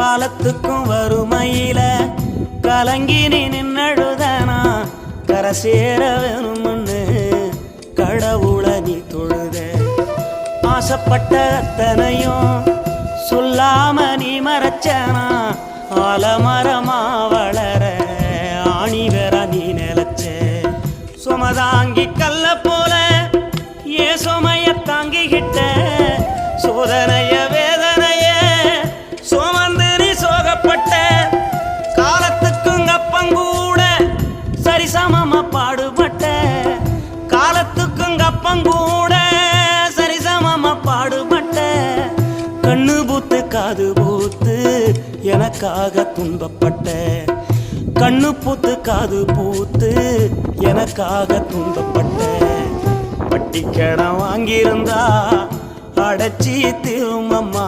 காலத்துக்கும் வறுமையில கலங்கி நீ நின்னழுதனா கரை சேர வேணும்னு கடவுளை நீ தொழுத. ஆசைப்பட்ட அத்தனையும் சொல்லாம நீ மறைச்சனா ஆலமரமா வளர ஆணி வேற நீ நிலச்ச. சுமதாங்கி கல்ல போல ஏ சுமைய தாங்கிக்கிட்ட சோதனைய வேதனைய சுமந்து நீ சோகப்பட்ட. காலத்துக்கும் அப்பங்கூட சரிசமமா பாடுபட்ட. காலத்துக்கும் அப்பங்கூட சரிசமமா பாடுபட்ட. கண்ணு பூத்து காது பூத்து எனக்காக துன்பப்பட்ட. கண்ணு பூத்து காது பூத்து எனக்காக துன்பப்பட்ட. வட்டி கடன் வாங்கியிருந்தா அடைச்சி திரும்பம்மா